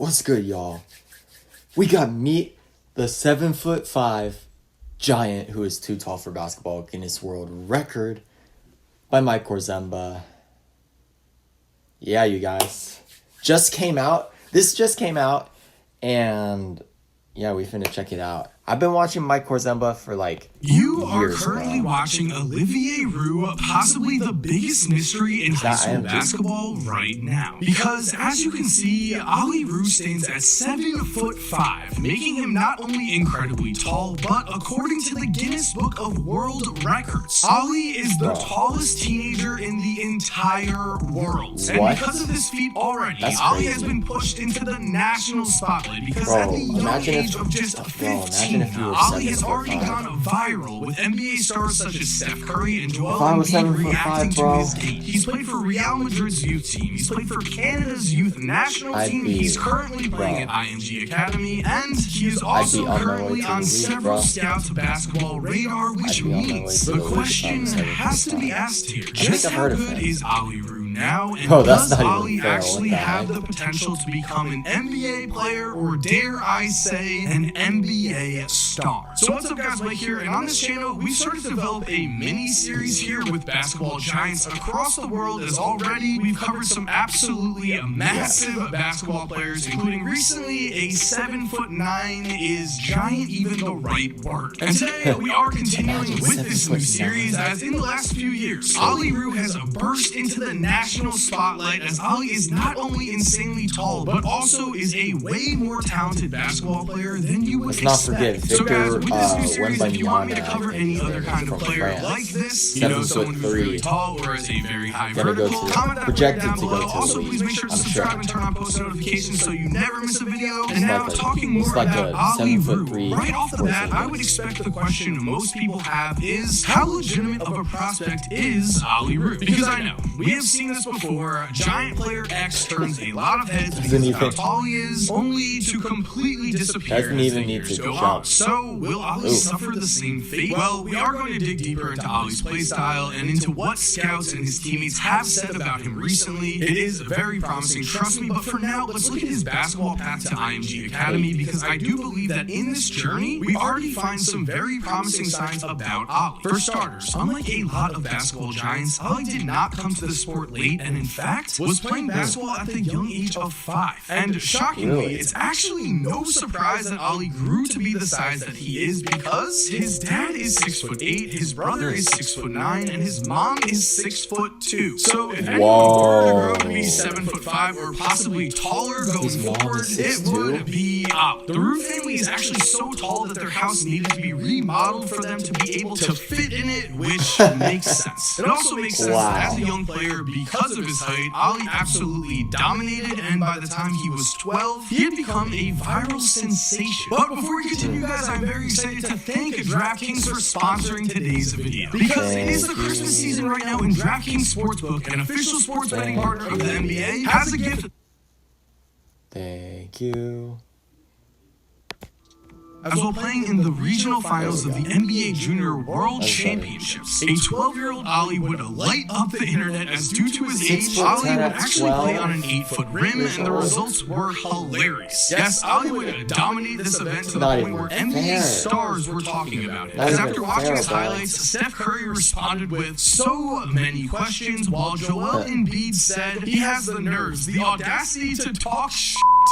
What's good, y'all? We got Meet the 7'5" giant who is too tall for basketball Guinness World Record by Mike Korzemba. Yeah, you guys. This just came out, and yeah, we finna check it out. I've been watching Mike Korzemba for You are currently watching Olivier Roux, possibly the biggest mystery in high school basketball right now. Because as you can see, Ollie Roux stands at 7'5", making him not only incredibly tall, but according to the Guinness Book of World Records, Ollie is the tallest teenager in the entire world. And because of this feat already, Ollie has been pushed into the national spotlight because at the young age of just 15, Ollie has already gone viral with NBA stars such as Steph Curry and Joel Embiid reacting to his game. He's played for Real Madrid's youth team. He's played for Canada's youth national team. He's currently playing at IMG Academy, and he is also currently on several scouts' basketball radar, which means the question has to be asked here: just how good is Ollie Roux now, and does Ollie actually have the potential to become an NBA player, or dare I say, an NBA star? So what's up, guys? Mike here, and on this channel, we've started to develop a mini-series here with basketball giants across the world, as already we've covered some absolutely massive basketball players, including recently a 7'9" is giant even the right word. And today, we are continuing with this new series, as in the last few years, Ollie Roux has burst into the national spotlight, as Ollie is not only insanely tall, but also is a way more talented basketball player than you would expect. So guys, with this new series, if you want me to cover any other kind of player like this, you know, someone who's really tall or has a very high vertical, comment that down below. Also, please make sure to subscribe and turn on post notifications so you never miss a video. And now, talking more about Ollie Roux, right off the bat, I would expect the question most people have is, how legitimate of a prospect is Ollie Roux? Because I know, we have seen this before. Giant player X turns a lot of heads because of how tall he is, only to completely disappear as the years go on. So, will Ollie suffer the same fate? Well, we are going to dig deeper into Ollie's playstyle and into what scouts and his teammates have said about him recently. It is very promising, trust me, but for now, let's look at his basketball path to IMG Academy, because I do believe that in this journey, we already find some very promising signs about Ollie. For starters, unlike a lot of basketball giants, Ollie did not come to the sport late, and in fact, was playing basketball at the young age of 5. And shockingly, it's actually no surprise that Ollie grew to be the size that he is, because his dad is 6'8", his brother is 6'9", and his mom is 6'2". So if anyone were to grow to be 7'5" or possibly taller going forward, it would be Ollie. The Roux family is actually so tall that their house needed to be remodeled for them to be able to fit in it, which makes sense. It also makes sense that as a young player, because of his height, Ollie absolutely dominated, and by the time he was 12, he had become a viral sensation. But before we continue, guys, I'm very excited to thank DraftKings for sponsoring today's video, because it is the Christmas season right now, and DraftKings Sportsbook, an official sports betting partner of the NBA, has a gift. Thank you. As well playing in the regional finals of the NBA Junior World Championships, a 12-year-old Ollie would light up the internet, as due to his age, Ollie would actually play on an 8-foot rim, and the results were hilarious. Yes, Ollie would dominate this event to the point where NBA stars were talking about it. As after watching his highlights, Steph Curry responded with so many questions, while Joel Embiid said he has the nerves, the audacity to talk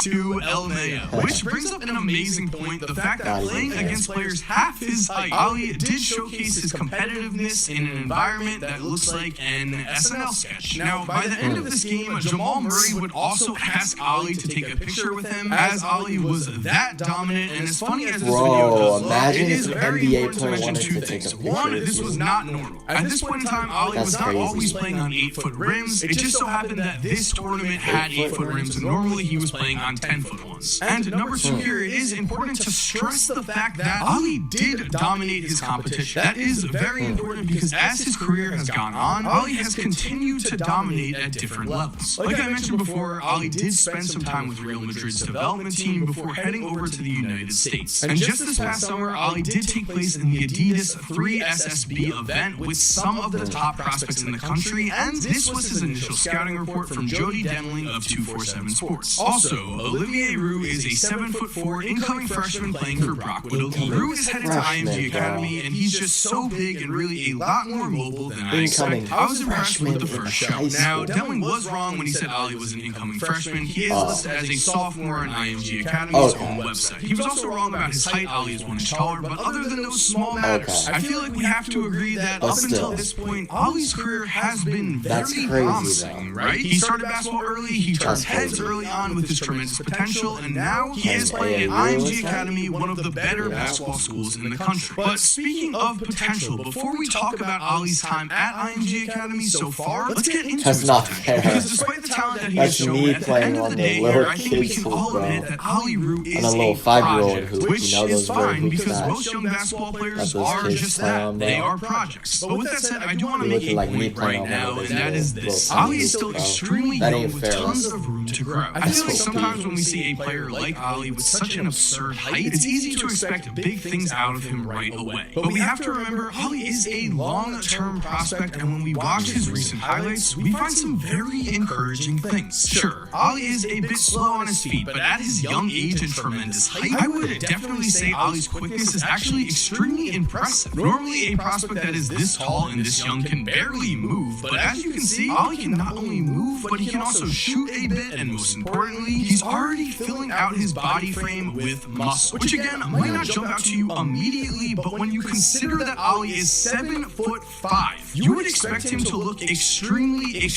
to LMAO. Which brings up an amazing point, the fact that playing against players half his height, Ollie did showcase his competitiveness in an environment that looks like an SNL sketch. Now, by the end of this game, Jamal Murray would also ask Ollie to take a picture with him, as Ollie was that dominant. And as funny as this video does look, it is very important to mention two things. One, this was not normal. At this point in time, Ollie was not always playing on 8-foot rims. It just so happened that this tournament had 8-foot rims, and normally he was playing on 10-foot ones. And number two here, it is important to stress the fact that Ollie did dominate his competition. That is very important, because as his career has gone on, Ollie has continued to dominate at different levels. Like I mentioned before, Ollie did spend some time with Real Madrid's development team before heading over to the United States. And just this past summer, Ollie did take place in the Adidas 3SSB event with some of the top prospects in the country, and this was his initial scouting report from Jody Demling of 247 Sports. Also, Olivier Roux is a 7'4" incoming freshman playing for Brockwood Elite. Roux is headed to IMG Academy, and he's just so big and really a lot more mobile than I expected. I was impressed with the first show. Now, Demling was wrong when he said Ollie was an incoming freshman. He is listed as a sophomore on IMG Academy's own website. He was also wrong about his height. Ollie is 1 inch taller, but other than those small matters, I feel like we have to agree that up until this point, Ollie's career has been very promising, right? He started basketball early, he turned heads early on with his tremendous potential, and now he is playing at IMG Academy, one of the better basketball schools in the country. But speaking of potential, before we talk about Ollie's time at IMG Academy so far, let's get into his potential. Because despite the talent that he has shown, at the end of the day here, I think we can all admit that Ollie Roux is a project, which is fine because most young basketball players are just that. They are projects. But with that said, I do want to make a point right now, and that is this. Ollie is still extremely young with tons of room to grow. I feel like sometimes when we see a player like Ollie with such an absurd height, it's easy to expect big things out of him right away. But we have to remember, Ollie is a long-term prospect, and when we watch his recent highlights, we find some very encouraging things. Sure, Ollie is a bit slow on his feet, but at his young age and tremendous height, I would definitely say Ollie's quickness is actually extremely impressive. Normally, a prospect that is this tall and this young can barely move, but as you can see, Ollie can not only move, but he can also shoot a bit, and most importantly, he's already filling out his body frame with muscle, which again, might not jump out to you immediately, but when you consider that Ollie is 7'5", you would expect him to look extremely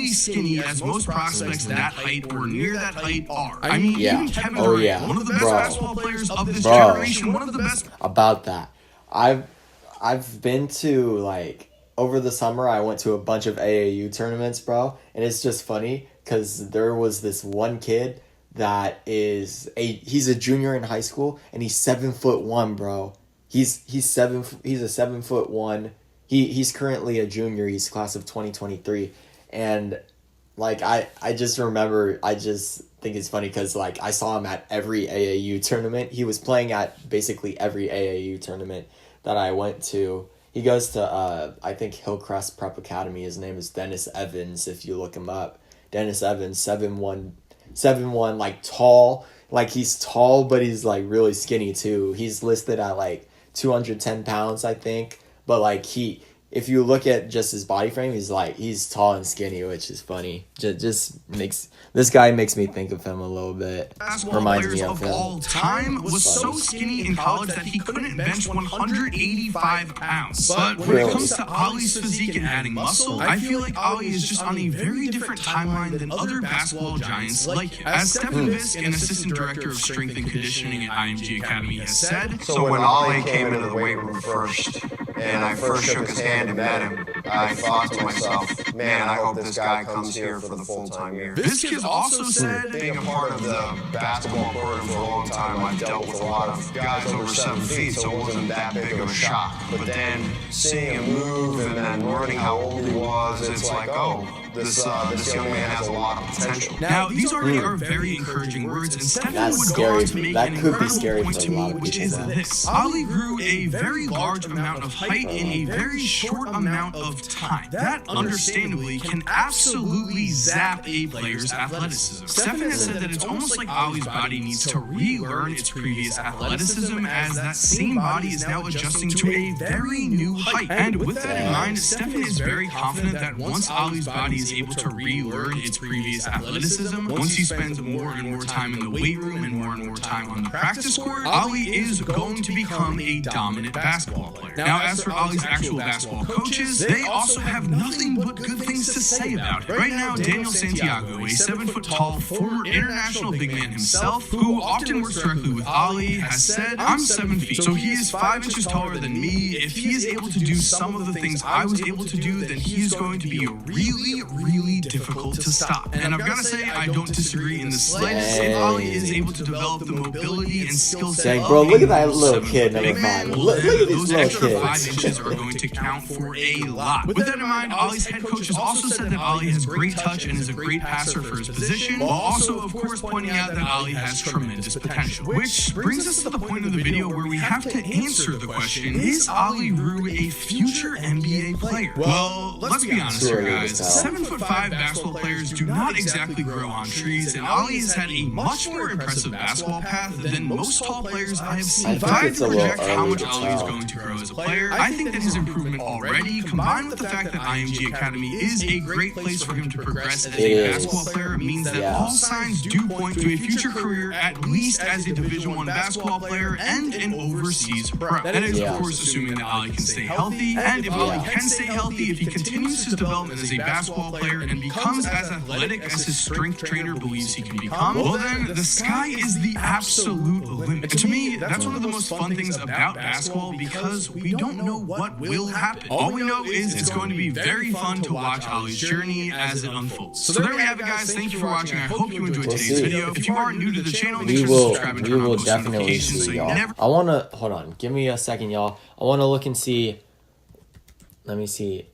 skinny, as most prospects that height or near that height are. I mean, even Kevin Durant, one of the best basketball players of this generation, one of the best. About that, I've been to, like, over the summer, I went to a bunch of AAU tournaments, bro, and it's just funny because there was this one kid that he's a junior in high school, and he's 7'1", bro. He's a 7'1". He's currently a junior. He's class of 2023, and like I just remember, I just think it's funny because like I saw him at every AAU tournament. He was playing at basically every AAU tournament that I went to. He goes to I think Hillcrest Prep Academy. His name is Dennis Evans. If you look him up, Dennis Evans, 7'1", like tall. Like he's tall, but he's like really skinny too. He's listed at like 210 pounds, I think. But like if you look at just his body frame, he's tall and skinny, which is funny. This guy makes me think of him a little bit. Reminds me of him. All time was so skinny in college that he couldn't bench 185 pounds. But when it comes to Ollie's physique and adding muscle, I feel like Ollie is just on a very different timeline than other basketball giants like him. As Stefan Bisk, an assistant director of strength and conditioning at IMG Academy, has said, so when Ollie came into the weight room first, and I first shook his hand and met him, I thought to myself, man, I hope this guy comes here for the full-time year. Bisk has also said, being a part of the basketball program for a long time, I've dealt with a lot of guys over 7 feet, so it wasn't that big of a shock. But then seeing him move and then learning how old he was, it's like, oh, this young man has a lot of potential. Now, these already are very encouraging words, and Stefan would go on to make an incredible point to me, which is this. Ollie grew a very large amount of height in a very short amount of time. That, understandably, can absolutely zap a player's athleticism. Stefan has said that it's almost like Ollie's body needs to relearn its previous athleticism, as that same body is now adjusting to a very new height. And with that in mind, Stefan is very confident that once Ollie's body is able to relearn its previous athleticism, once he spends more and more time in the weight room and more time on the practice court, Ollie is going to become a dominant basketball player. Now, as for Ollie's actual basketball coaches, they also have nothing but good things to say about it. Right now, Daniel Santiago, a 7-foot-tall former international big man himself, who often works directly with Ollie, has said, I'm 7 feet, so he is 5 inches taller than me. If he is able to do some of the things I was able to do, then he is going to be really difficult to stop. And I've got to say, I don't disagree in the slightest. If Ollie is able to develop the mobility and skill set bro, look at that little kid, number 5. Look at these those little extra kids. 5 inches are going to count for a lot. With that in mind, Ollie's head coach has also said that Ollie has great touch and is a great passer for his position, while also, of course, pointing out that Ollie has tremendous potential. Which brings us to the point of the video where we have to answer the question, is Ollie Roux a future NBA player? Well, let's be honest here, guys. 7 7'5" basketball players do not exactly grow on trees, and Ali has had a much more impressive basketball path than most tall players I have seen. If I had to project how much Ali is going to grow as a player, I think that his improvement already, combined with the fact that IMG Academy is a great place for him to progress as a basketball player, means that all signs do point to a future career at least as a Division I basketball player and an overseas pro. That is, of course, assuming that Ali can stay healthy, and if Ali can stay healthy, if he continues his development as a basketball player and becomes as athletic as his strength trainer believes he can become, well then, the sky is the absolute limit. And to me, that's one of the most fun things about basketball, because we don't know what will happen. All we know is it's going to be very fun to watch Ali's journey as it unfolds. So there we have it, guys. Thank you for watching. I hope you enjoyed today's video. If you are new to the channel, make sure to subscribe and turn on post notifications so you never... I want to, hold on, give me a second, y'all. I want to look and see, let me see.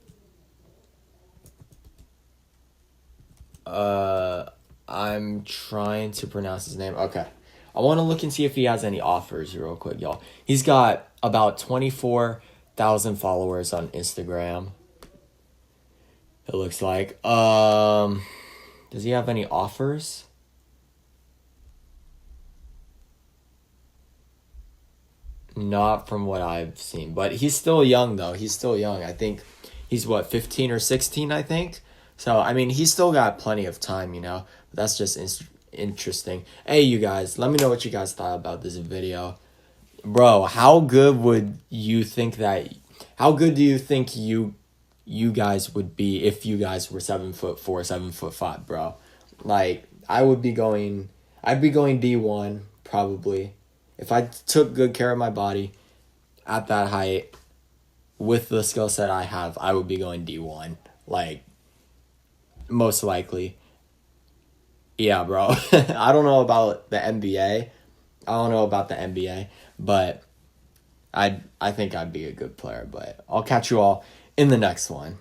I'm trying to pronounce his name. Okay. I want to look and see if he has any offers real quick, y'all. He's got about 24,000 followers on Instagram. It looks like. Does he have any offers? Not from what I've seen. But he's still young, though. He's still young. I think he's, what, 15 or 16, I think? So, I mean, he's still got plenty of time, you know. But that's just interesting. Hey, you guys, let me know what you guys thought about this video. Bro, how good would you think that... How good do you think you guys would be if you guys were 7'4", 7'5", bro? Like, I'd be going D1, probably. If I took good care of my body at that height, with the skill set I have, I would be going D1. Like, most likely. Yeah, bro. I don't know about the NBA. But I think I'd be a good player. But I'll catch you all in the next one.